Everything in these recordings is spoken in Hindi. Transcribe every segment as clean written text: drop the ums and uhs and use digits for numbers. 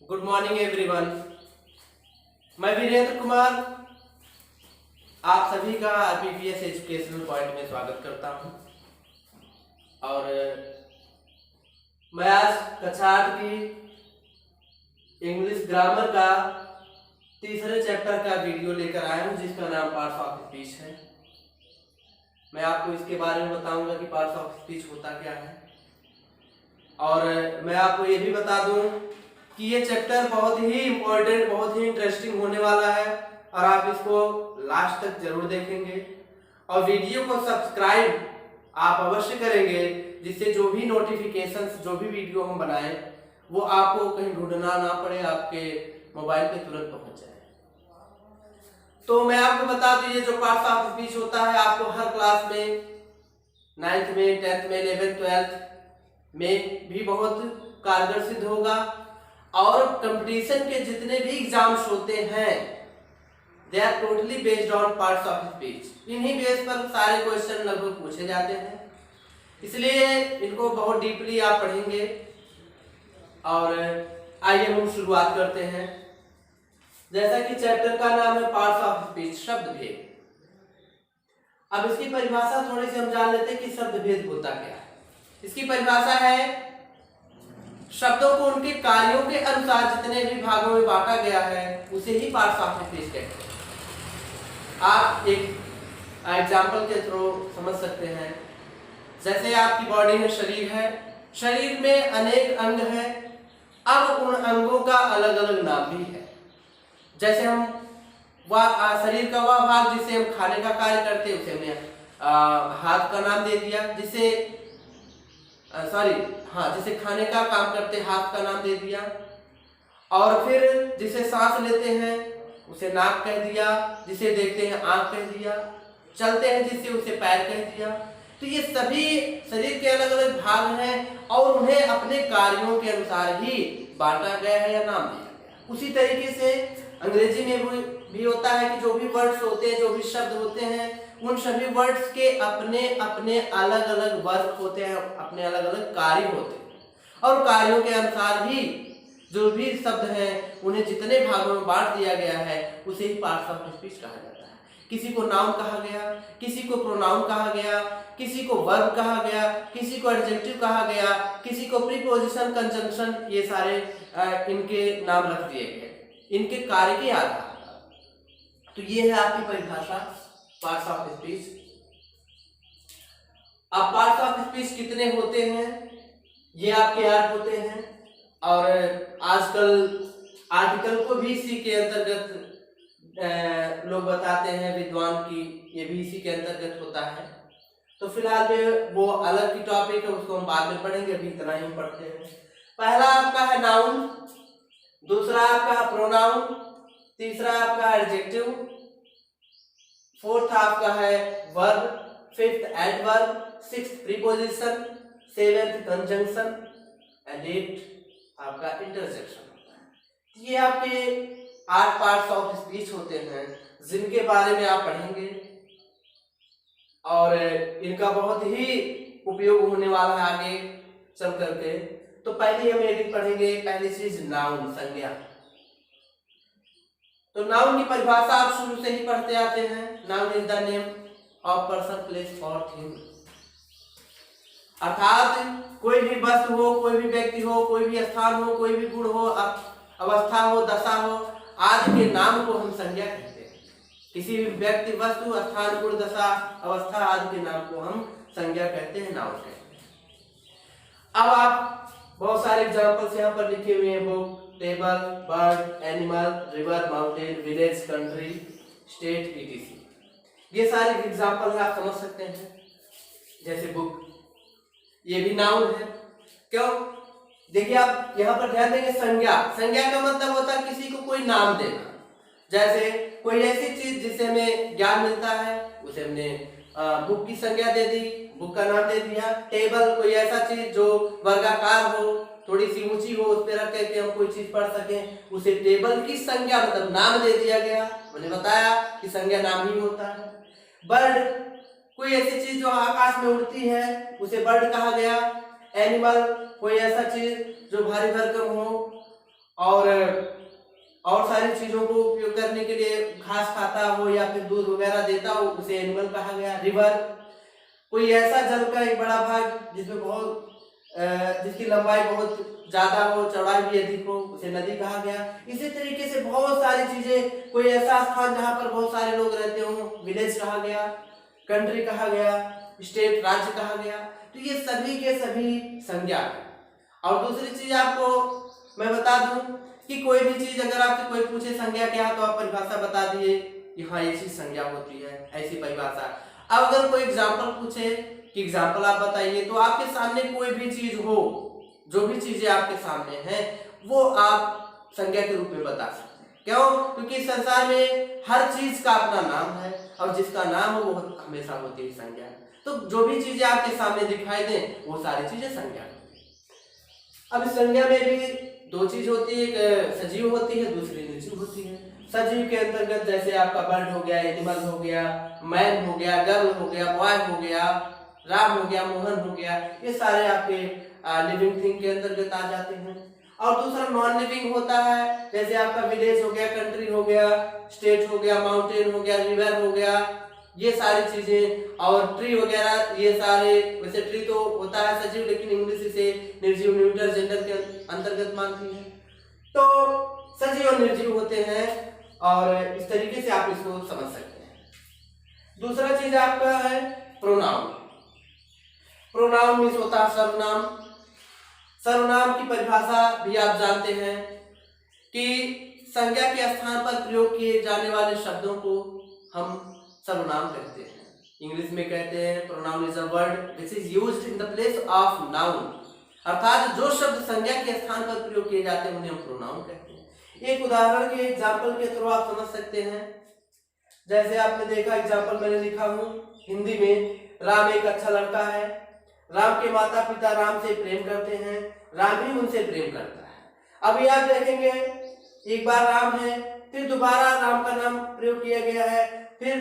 Good morning everyone. मैं वीरेंद्र कुमार आप सभी का आरपीपीएस एजुकेशनल पॉइंट में स्वागत करता हूं। और मैं आज कक्षा 8 की इंग्लिश ग्रामर का तीसरे चैप्टर का वीडियो लेकर आया हूं, जिसका नाम पार्ट्स ऑफ स्पीच है। मैं आपको इसके बारे में बताऊंगा कि पार्ट्स ऑफ स्पीच होता क्या है। और मैं आपको ये भी बता दूं कि ये चैप्टर बहुत ही इम्पोर्टेंट, बहुत ही इंटरेस्टिंग होने वाला है और आप इसको लास्ट तक जरूर देखेंगे। और वीडियो को सब्सक्राइब आप अवश्य करेंगे, जिससे जो भी नोटिफिकेशंस, जो भी वीडियो हम बनाएं वो आपको कहीं ढूंढना ना पड़े, आपके मोबाइल पे तुरंत पहुंच जाए। तो मैं आपको बता दूं, ये जो पार्ट्स ऑफ स्पीच होता है आपको हर क्लास में 9th में, 10th में, 11th, 12th में भी बहुत कारगर सिद्ध होगा। और कंपटीशन के जितने भी एग्जाम्स होते हैं they are totally based on parts of speech. इन्हीं बेस पर सारे क्वेश्चन लगभग पूछे जाते हैं, इसलिए इनको बहुत डीपली आप पढ़ेंगे। और आइए हम शुरुआत करते हैं। जैसा कि चैप्टर का नाम है पार्ट्स ऑफ स्पीच, शब्द भेद। अब इसकी परिभाषा थोड़ी सी हम जान लेते हैं कि शब्द भेद होता क्या है। इसकी परिभाषा है, शब्दों को उनके कार्यों के अनुसार जितने भी भागों में बांटा गया है उसे ही पार्ट्स ऑफ स्पीच कहते हैं। आप एक एग्जाम्पल के थ्रू समझ सकते हैं। जैसे आपकी बॉडी में शरीर है, शरीर में अनेक अंग हैं, अब उन अंगों का अलग अलग नाम भी है। जैसे हम शरीर का वह भाग जिसे हम खाने का कार्य करते हैं उसे हमने हाथ का नाम दे दिया, जिसे खाने का काम करते हाथ का नाम दे दिया। और फिर जिसे सांस लेते हैं उसे नाक कह दिया, जिसे देखते हैं आंख कह दिया, चलते हैं जिससे उसे पैर कह दिया। तो ये सभी शरीर के अलग अलग भाग हैं और उन्हें अपने कार्यों के अनुसार ही बांटा गया है या नाम दिया गया। उसी तरीके से अंग्रेजी में भी होता है कि जो भी वर्ड्स होते हैं, जो भी शब्द होते हैं, उन सभी वर्ड्स के अपने अपने अलग अलग वर्क होते हैं, अपने अलग अलग कार्य होते हैं। और कार्यों के अनुसार ही जो भी शब्द हैं उन्हें जितने भागों में बांट दिया गया है उसे ही पार्ट्स ऑफ स्पीच कहा जाता है। किसी को नाउन कहा गया, किसी को प्रोनाउन कहा गया, किसी को वर्ब कहा गया, किसी को एडजेक्टिव कहा गया, किसी को प्रीपोजिशन, कंजंक्शन, ये सारे इनके नाम रख दिए गए इनके कार्य के आधार पर। तो ये है आपकी परिभाषा पार्ट्स ऑफ स्पीच। अब पार्ट्स ऑफ स्पीच कितने होते हैं, ये आपके 8 होते हैं। और आजकल आर्टिकल को भी इसी के अंतर्गत लोग बताते हैं विद्वान की, ये भी इसी के अंतर्गत होता है। तो फिलहाल में वो अलग की टॉपिक है, उसको हम बाद में पढ़ेंगे, अभी इतना ही पढ़ते हैं। पहला आपका है नाउन, दूसरा आपका प्रोनाउन, तीसरा आपका एडजेक्टिव, फोर्थ आपका है verb, fifth adverb, sixth preposition, seventh conjunction and 8 आपका इंटरजेक्शन होता है। ये आपके 8 पार्ट्स ऑफ स्पीच होते हैं जिनके बारे में आप पढ़ेंगे और इनका बहुत ही उपयोग होने वाला है आगे चल करके। तो पहले हम एक पढ़ेंगे, पहली चीज नाउन, संज्ञा। तो नाउन की परिभाषा आप शुरू से ही पढ़ते आते हैं। Noun is the name of person, place और थिंग। अर्थात कोई भी वस्तु हो, कोई भी व्यक्ति हो, कोई भी स्थान हो, कोई भी गुण हो, अवस्था हो, दशा हो, आदि के नाम को हम संज्ञा कहते हैं। किसी भी व्यक्ति, वस्तु, स्थान, गुण, दशा, अवस्था आदि के नाम को हम संज्ञा कहते हैं, नाउन कहते हैं। अब आप बहुत सारे एग्जांपल्स यहाँ पर लिखे हुए हैं, book, table, bird, animal, river, mountain, village, country, state, etc। ये सारे एग्जांपल आप समझ सकते हैं। जैसे बुक, ये भी नाउन है। क्यों? देखिए आप यहाँ पर ध्यान देंगे, संज्ञा। संज्ञा का मतलब होता है किसी को कोई नाम देना। जैसे कोई ऐसी चीज जिससे हमें ज्ञान मिलता है उसे हमने बुक की संज्ञा दे दी, बुक का नाम दे दिया। टेबल, कोई ऐसा चीज जो वर्गाकार हो, थोड़ी सी ऊंची हो, उस पर रख करके हम कोई चीज पढ़ सकें, उसे टेबल की संज्ञा मतलब नाम दे दिया गया। मैंने बताया कि संज्ञा नाम ही होता है। बर्ड, कोई ऐसी चीज जो आकाश में उड़ती है उसे बर्ड कहा गया। एनिमल, कोई ऐसा चीज जो भारी भरकम हो और और सारी चीजों को उपयोग करने के लिए घास खाता हो या फिर दूध वगैरह देता हो, उसे एनिमल कहा गया। रिवर, कोई ऐसा जल का एक बड़ा भाग जिसमें बहुत जिसकी लंबाई बहुत ज्यादा हो, चौड़ाई भी अधिक हो, उसे नदी कहा गया। इसी तरीके से बहुत सारी चीजें, कोई ऐसा स्थान जहाँ पर बहुत सारे लोग रहते हो, विलेज कहा गया, कंट्री कहा गया, स्टेट राज्य कहा गया। तो ये सभी के सभी संज्ञा है। और दूसरी चीज आपको मैं बता दूं कि कोई भी चीज अगर आपसे कोई पूछे संज्ञा क्या है, तो आप परिभाषा बता दिए कि हाँ ये चीज संज्ञा होती है, ऐसी परिभाषा। अब अगर कोई एग्जाम्पल पूछे कि एग्जाम्पल आप बताइए, तो आपके सामने कोई भी चीज हो, जो भी चीजें आपके सामने हैं, वो आप संज्ञा के रूप में बता सकते हैं। क्यों? क्योंकि संसार में हर चीज का अपना नाम है, और जिसका नाम हो वो हमेशा होती है संज्ञा। तो जो भी चीजें आपके सामने दिखाई दें, वो सारी चीजें संज्ञा होती है। अब संज्ञा में भी दो चीज होती है, एक सजीव होती है, दूसरी निर्जीव होती है। सजीव के अंतर्गत जैसे आपका बर्ड हो गया, एनिमल हो गया, मैन हो गया, गर्ल हो गया, बॉय हो गया, राम हो गया, मोहन हो गया, ये सारे आपके लिविंग थिंग के अंतर्गत आ जाते हैं। और दूसरा नॉन लिविंग होता है, जैसे आपका विलेज हो गया, कंट्री हो गया, स्टेट हो गया, माउंटेन हो गया, रिवर हो गया, ये सारी चीजें। और ट्री वगैरह, ये सारे, वैसे ट्री तो होता है सजीव, लेकिन इंग्लिश इसे निर्जीव न्यूट्रल जेंडर के अंतर्गत मानती है। तो सजीव और निर्जीव होते हैं, और इस तरीके से आप इसको समझ सकते हैं। दूसरा चीज आपका है प्रोनाउन। प्रोनाउन मीन्स होता है सर्वनाम। सर्वनाम की परिभाषा भी आप जानते हैं कि संज्ञा के स्थान पर प्रयोग किए जाने वाले शब्दों को हम सर्वनाम कहते हैं। इंग्लिश में कहते हैं pronoun is a word which is used in the place of noun, अर्थात जो शब्द संज्ञा के स्थान पर प्रयोग किए जाते हैं उन्हें हम प्रोनाउन कहते हैं। एक उदाहरण के एग्जाम्पल के थ्रू आप समझ सकते हैं। जैसे आपने देखा, एग्जाम्पल मैंने लिखा हूं हिंदी में, राम एक अच्छा लड़का है। राम के माता पिता राम से प्रेम करते हैं, राम भी उनसे प्रेम करता है। अभी आप देखेंगे, एक बार राम है, फिर दोबारा राम का नाम प्रयोग किया गया है, फिर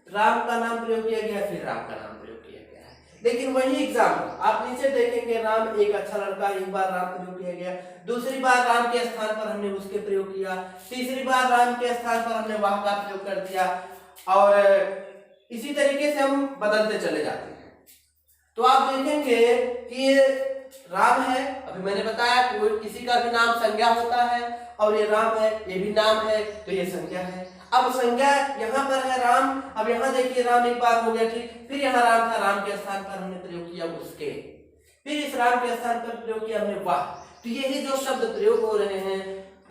राम का नाम प्रयोग किया गया है, फिर राम का नाम प्रयोग किया गया है। लेकिन वही एग्जाम्पल आप नीचे देखेंगे, राम एक अच्छा लड़का, एक बार राम प्रयोग किया गया, दूसरी बार राम के स्थान पर हमने उसके प्रयोग किया, तीसरी बार राम के स्थान पर हमने वह का प्रयोग कर दिया, और इसी तरीके से हम बदलते चले जाते हैं। तो आप देखेंगे कि ये राम है, अभी मैंने बताया कोई किसी का भी नाम संज्ञा होता है, और ये राम है, ये भी नाम है, तो ये संज्ञा है। अब संज्ञा यहाँ पर है राम, अब यहाँ देखिए राम एक बार हो गया, ठीक, फिर यहाँ राम था, राम के स्थान पर हमने प्रयोग किया उसके, फिर इस राम के स्थान पर प्रयोग किया हमने वाह। तो यही जो शब्द प्रयोग हो रहे हैं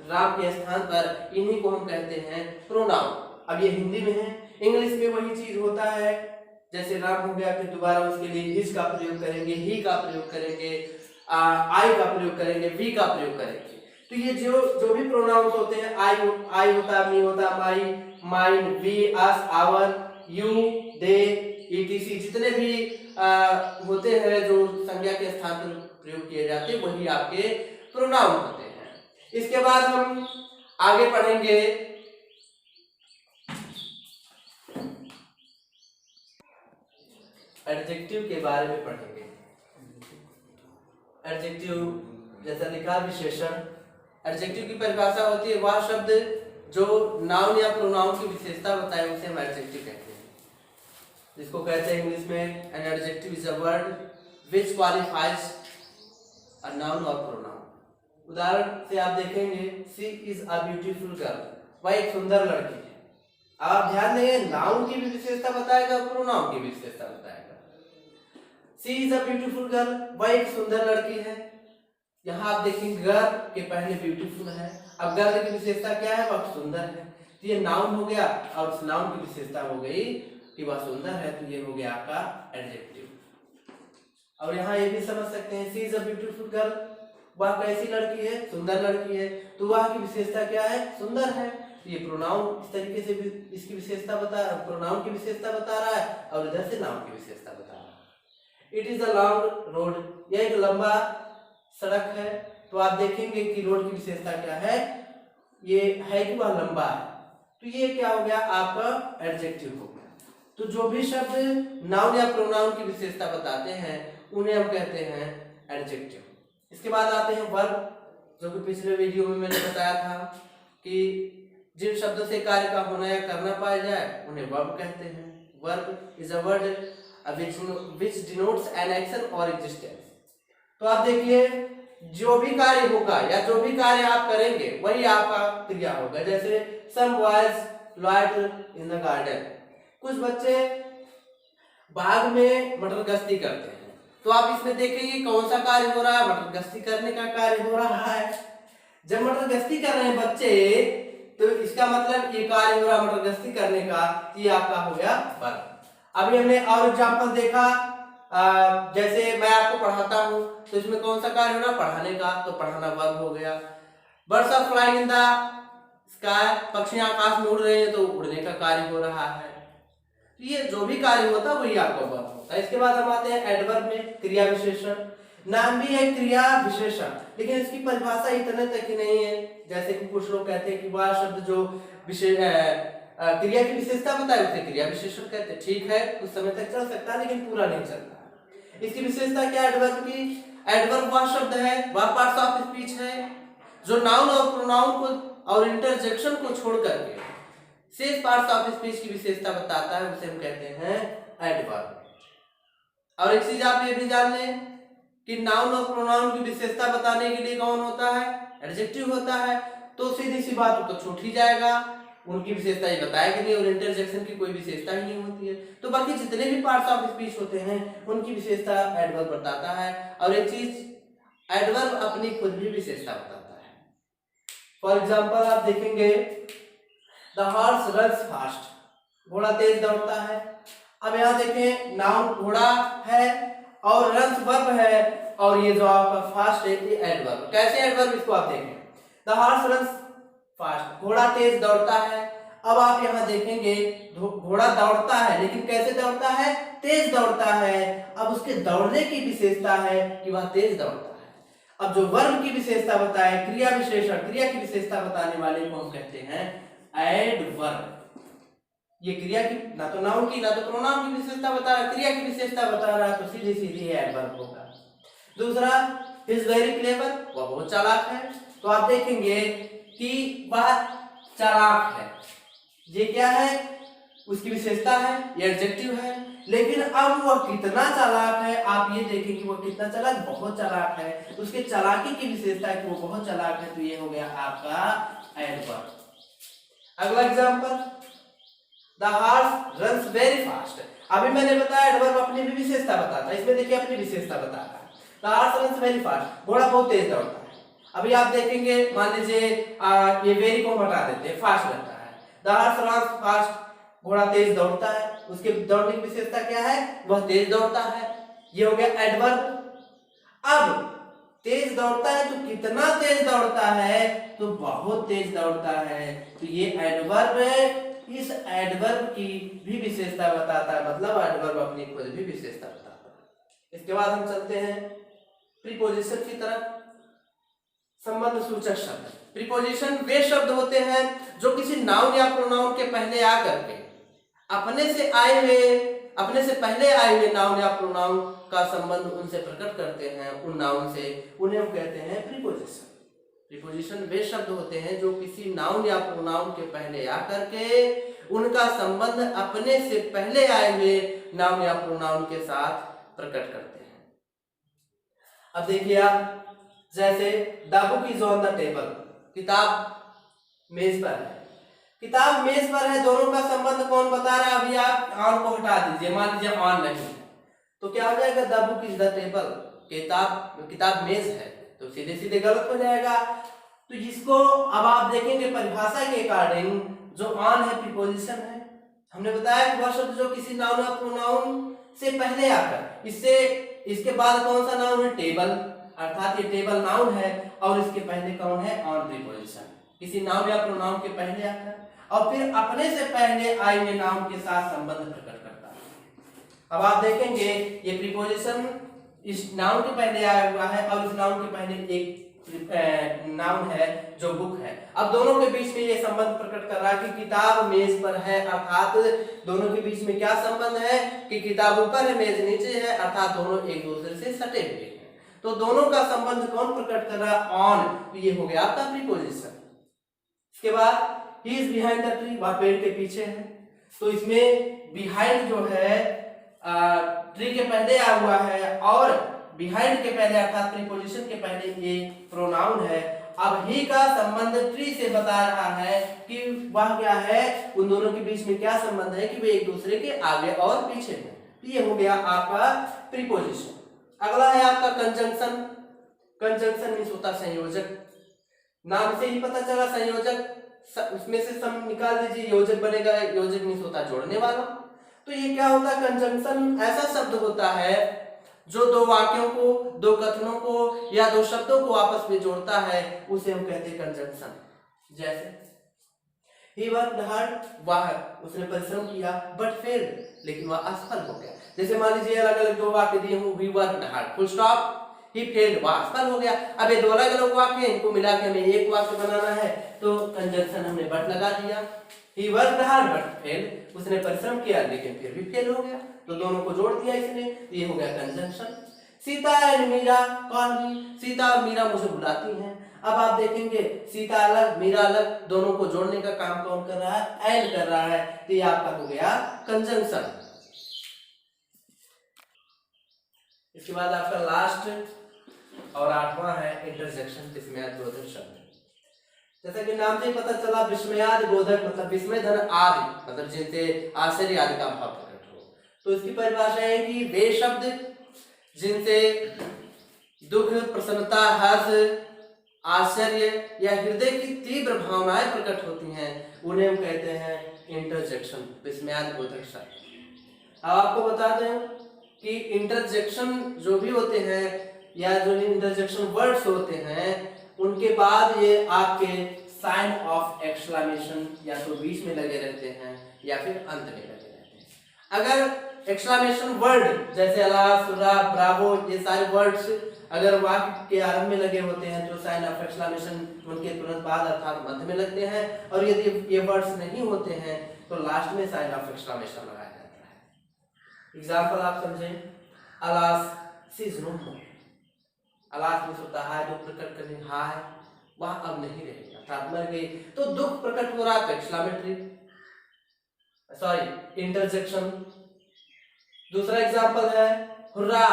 राम के स्थान पर, इन्हीं को हम कहते हैं प्रोनाउन। अब ये हिंदी में है, इंग्लिश में वही चीज होता है, जैसे राम हो गया, फिर दोबारा उसके लिए हिज का प्रयोग करेंगे, ही का प्रयोग करेंगे, आई का प्रयोग करेंगे, वी का प्रयोग करेंगे। तो ये जो भी प्रोनाउंस होते हैं, आई होता, मी होता, my, mine, we, us, our, you, they, etc, जितने भी होते हैं जो संज्ञा के स्थान पर प्रयोग किए जाते हैं, वही आपके प्रोनाउन होते हैं। इसके बाद हम आगे पढ़ेंगे एडजेक्टिव के बारे में पढ़ेंगे। एडजेक्टिव जैसा लिखा विशेषण। एडजेक्टिव की परिभाषा होती है वह शब्द जो नाउन या प्रोनाउन की विशेषता बताए, उसे हम एडजेक्टिव कहते हैं, जिसको कहते हैं इंग्लिश में an adjective is a word which qualifies a noun और प्रोनाउन। उदाहरण से आप देखेंगे, she is a beautiful girl, वह एक सुंदर लड़की है। आप ध्यान दें, नाउन की भी विशेषता बताएगा, प्रोनाउन की भी विशेषता बताएगा। She is a beautiful girl, वह एक सुंदर लड़की है। यहाँ आप देखेंगे गर्ल के पहले ब्यूटीफुल है, अब गर्ल की विशेषता क्या है, वह सुंदर है। तो ये नाउन हो गया, और उस नाउन की विशेषता हो गई कि वह सुंदर है, तो ये हो गया आपका एडजेक्टिव। और यहाँ ये भी समझ सकते हैं, she is a beautiful girl, वह कैसी लड़की है, सुंदर लड़की है, तो वह की विशेषता क्या है, सुंदर है। ये प्रोनाउन इस तरीके से भी इसकी विशेषता प्रोनाउन की विशेषता बता रहा है, और इधर से नाउन की विशेषता बता रहा है। It is a long road, यह एक लंबा सड़क है, तो आप देखेंगे कि रोड की विशेषता क्या है, ये है कि वह लंबा है, तो ये क्या हो गया, आपका एडजेक्टिव हो गया। तो जो भी शब्द नाउन या प्रोनाउन की विशेषता बताते हैं उन्हें हम कहते हैं एडजेक्टिव। इसके बाद आते हैं वर्ब, जो कि पिछले वीडियो में मैंने बताया था। कि जिन शब्दों से कार्य का होना या करना पाया जाए उन्हें वर्ब कहते हैं। Verb is a word which denotes an action or existence। तो आप देखिए, जो भी कार्य होगा या जो भी कार्य आप करेंगे वही आपका क्रिया होगा। जैसे some boys loiter in the garden, कुछ बच्चे बाग में मटर गश्ती करते हैं। तो आप इसमें देखेंगे कौन सा कार्य हो रहा है, मटर गश्ती करने का कार्य हो रहा है। जब मटर गश्ती कर रहे हैं बच्चे, तो इसका मतलब ये कार्य हो रहा है मटर गश्ती करने का, ये आपका हो गया वर्ब। अभी हमने और एग्जांपल देखा, जैसे मैं आपको पढ़ाता हूँ तो इसमें कौन सा कार्य हो रहा है, पढ़ाने का, तो पढ़ाना वर्ब हो गया। Birds are flying in the sky, पक्षी आकाश में उड़ रहे हैं तो उड़ने का कार्य हो रहा है। तो ये जो भी कार्य होता है वही आपका वर्ब होता है। इसके बाद हम आते हैं एडवर्ब में, क्रिया विशेषण। नाम भी है क्रिया विशेषण, लेकिन इसकी परिभाषा इतने तक ही नहीं है। जैसे कि कुछ लोग कहते हैं कि वह शब्द जो विशेष क्रिया की विशेषता बताए उसे क्रिया विशेषण कहते हैं। ठीक है, कुछ समय तक चल सकता है लेकिन पूरा नहीं चलता। इसकी विशेषता क्या है एडवर्ब की? एडवर्ब वह शब्द है, वह पार्ट्स ऑफ स्पीच है जो नाउन और प्रोनाउन को और इंटरजेक्शन को छोड़ करके शेष पार्ट्स ऑफ स्पीच की विशेषता बताता है, उसे हम कहते हैं एडवर्ब। और एक चीज आप ये भी जान लें कि नाउन और प्रोनाउन की विशेषता बताने के लिए कौन होता है, एडजेक्टिव होता है। तो सीधी सी बात तो छूट ही जाएगा, उनकी विशेषता ये बताएगी नहीं और इंटरजेक्शन की कोई विशेषता ही नहीं होती है। तो बाकी जितने भी पार्ट्स ऑफ स्पीच होते हैं उनकी विशेषता एडवर्ब बताता है। और एक चीज एडवर्ब अपनी खुद भी विशेषता बताता है। फॉर एग्जाम्पल आप देखेंगे द हॉर्स रन्स फास्ट, घोड़ा तेज दौड़ता है। अब यहाँ देखें नाउन घोड़ा है और रन्स वर्ब है और ये जो आपका फास्ट है ये एडवर्ब। कैसे एडवर्ब, इसको आप देखें, द हॉर्स रन्स फास्ट, घोड़ा तेज दौड़ता है। अब आप यहाँ देखेंगे घोड़ा दौड़ता है, लेकिन कैसे दौड़ता है, तेज दौड़ता है। अब उसके दौड़ने की विशेषता है कि वह तेज दौड़ता है। अब जो वर्ब की विशेषता बताए, क्रिया विशेषण, क्रिया की विशेषता बताने वाले को हम कहते हैं एडवर्ब। ये क्रिया की ना तो नाउन की ना तो प्रोनाउन की विशेषता बता रहा है, क्रिया की विशेषता बता रहा है, तो सीधी सीधी एडवर्ब होगा। दूसरा, इज वेरी क्लेवर, वह बहुत चालाक है। तो आप देखेंगे कि वह चालाक है, ये क्या है, उसकी विशेषता है, ये एडजेक्टिव है। लेकिन अब वह कितना चालाक है, आप ये देखें कि वह कितना चालाक, बहुत चालाक है। उसके चालाकी की विशेषता है कि वो बहुत चालाक है, तो ये हो गया आपका एडवर्ब। अगला example, the horse runs very fast. अभी मैंने बताया एडवर्ब अपनी भी विशेषता बताता है, इसमें देखिए अपनी विशेषता बताता है। The horse runs very fast, घोड़ा बहुत तेज दौड़ता है। अभी आप देखेंगे, मान लीजिए ये वेरी को हटा देते हैं, फास्ट रहता है। द हॉर्स रन्स फास्ट, घोड़ा तेज दौड़ता है, उसके दौड़ने की विशेषता क्या है, वह तेज दौड़ता है, ये हो गया एडवर्ब। अब तेज दौड़ता है तो कितना तेज दौड़ता है, तो बहुत तेज दौड़ता है, तो ये एडवर्ब है। इस एडवर्ब की भी विशेषता बताता है, मतलब एडवर्ब अपनी खुद भी विशेषता बताता है। इसके बाद हम चलते हैं प्रीपोजिशन की तरफ। संबंध सूचक शब्द। प्रीपोजिशन वे शब्द होते हैं जो किसी नाउन या प्रोनाउन के पहले आकर के अपने से पहले आए हुए नाउन या प्रोनाउन का संबंध उनसे प्रकट करते हैं, उन नाउन से, उन्हें हम कहते हैं प्रीपोजिशन। प्रीपोजिशन वे शब्द होते हैं जो किसी नाउन या प्रोनाउन के पहले आकर के उनका संबंध अपने से पहले आए हुए नाउन या प्रोनाउन के साथ प्रकट करते हैं। अब देखिए आप, जैसे the book is on the table, किताब मेज पर है। किताब मेज पर है, दोनों का संबंध कौन बता रहा है, अभी आप ऑन को हटा दीजिए, मान लीजिए ऑन नहीं है, तो क्या हो जाएगा, the book is the table, किताब मेज है, तो सीधे सीधे गलत हो जाएगा। तो इसको अब आप देखेंगे परिभाषा के अकॉर्डिंग जो ऑन है प्रीपोजिशन है। हमने बताया कि वह शब्द जो किसी नाउन या प्रोनाउन से पहले आकर इसके बाद कौन सा नाउन है, टेबल, अर्थात ये टेबल नाउन है और इसके पहले कौन है, ऑन प्रीपोजिशन, किसी नाउन या प्रोनाउन के पहले आकर और फिर अपने से पहले आए हुए नाउन के साथ संबंध प्रकट करता है। अब आप देखेंगे ये प्रीपोजिशन इस नाउन के पहले आया हुआ है और इस नाउन के पहले एक नाउन है जो बुक है। अब दोनों के बीच में ये संबंध प्रकट कर रहा है कि किताब मेज पर है, अर्थात दोनों के बीच में क्या संबंध है कि किताब ऊपर है, मेज नीचे है, अर्थात दोनों एक दूसरे से सटे हुए हैं। तो दोनों का संबंध कौन प्रकट कर रहा है, ऑन, तो ये हो गया आपका प्रीपोजिशन। इसके बाद he is behind the tree, वह पेड़ के पीछे है। तो इसमें बिहाइंड जो है ट्री के पहले आया हुआ है और बिहाइंड के पहले अर्थात प्रीपोजिशन के पहले ये प्रोनाउन है। अब ही का संबंध ट्री से बता रहा है कि वह क्या है, उन दोनों के बीच में क्या संबंध है कि वे एक दूसरे के आगे और पीछे हैं। ये हो गया आपका प्रीपोजिशन। अगला है आपका कंजंक्शन। कंजंक्शन मींस होता संयोजक। नाम से ही पता चला संयोजक, उसमें से सम निकाल दीजिए, योजक बनेगा। योजक मींस होता जोड़ने वाला। तो ये क्या होता है, कंजंक्शन ऐसा शब्द होता है जो दो वाक्यों को, दो कथनों को या दो शब्दों को आपस में जोड़ता है, उसे हम कहते हैं कंजंक्शन। जैसे ही वर्कड हार्ड, वह उसने परिश्रम किया बट फेल्ड, लेकिन वह असफल हो गया। जैसे मान लीजिए अलग अलग दो वाक्य दिए हों, he worked hard full stop, he failed, वह असफल हो गया। अब ये दो अलग अलग वाक्य, इनको मिला के हमें एक वाक्य बनाना है, तो कंजंक्शन हमने बट लगा दिया। He worked hard but failed, उसने परिश्रम किया लेकिन फिर भी फेल हो गया, तो दोनों को जोड़ दिया इसने, ये हो गया conjunction. Sita and Meera call me, Sita और मीरा मुझे बुलाती हैं। अब आप देखेंगे सीता अलग मीरा अलग, दोनों को जोड़ने का काम कौन कर रहा है, एंड कर रहा है, तो ये आपका हो गया कंजंक्शन। इसके बाद आपका लास्ट और 8वां है इंटरजेक्शन, विस्मयादिबोधक शब्द। जैसा कि नाम से ही पता चला, विस्मयादिबोधक मतलब विस्मय धन आदि, मतलब जिनसे आश्चर्य आदि का भाव प्रकट हो। तो इसकी परिभाषा है कि वे शब्द जिनसे दुख, प्रसन्नता, हर्ष, आश्चर्य या हृदय की तीव्र भावनाएं प्रकट होती हैं, उन्हें हम कहते हैं इंटरजेक्शन, विस्मयादिबोधक शब्द। अब आपको बता दें कि इंटरजेक्शन जो भी होते हैं या जो इंटरजेक्शन वर्ड्स होते हैं, उनके बाद ये आपके साइन ऑफ एक्सक्लेमेशन या तो बीच में लगे रहते हैं या फिर अंत में लगे रहते हैं। अगर एक्सक्लेमेशन वर्ड जैसे अल्लाह, सुरा, ब्रावो, ये सारे वर्ड्स अगर वाक्य के आरंभ में लगे होते हैं तो साइन ऑफ एक्सक्लेमेशन उनके तुरंत बाद अर्थात मध्य में लगते हैं, और यदि ये वर्ड्स नहीं होते हैं तो लास्ट में साइन ऑफ एक्सक्लेमेशन लगाया जाता है। एग्जाम्पल आप समझें, alas she is no more, alas में होता है दुख प्रकट करने, हाय वह अब नहीं रहेगी अर्थात मर गई, तो दुख प्रकट हो रहा है तो एक्सक्लेमेटरी सॉरी इंटरजेक्शन। दूसरा एग्जांपल है hurrah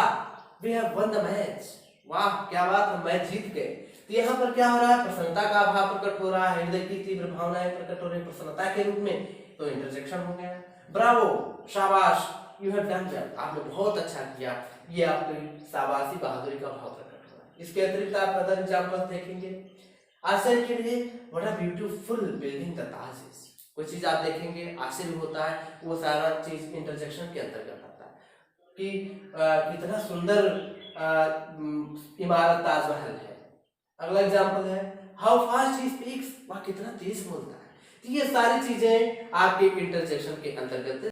we have won the match, वाह क्या बात है मैच जीत गए, तो यहाँ पर क्या हो रहा है, प्रसन्नता का भाव प्रकट हो रहा है, हृदय की तीव्र भावनाएं प्रकट हो रही है प्रसन्नता के रूप में, तो इंटरजेक्शन हो गया। ब्रावो शाबाश, यू हैव डन वेल, आपने बहुत अच्छा किया, ये आपकी शाबाशी बहादुरी का भाव प्रकट हो रहा है। इसके अतिरिक्त आप अदर एग्जांपल देखेंगे, आश्चर्य के लिए what a beautiful building the Taj is, कोई चीज आप देखेंगे आश्चर्य होता है, वो सारा चीज इंटरजेक्शन के अंतर्गत आता है कि कितना सुंदर इमारत ताजमहल है। अगला एग्जांपल है हाउ फास्ट ही स्पीक्स, वह कितना तेज बोलता है। तो ये सारी चीजें आपके इंटरजेक्शन के अंतर्गत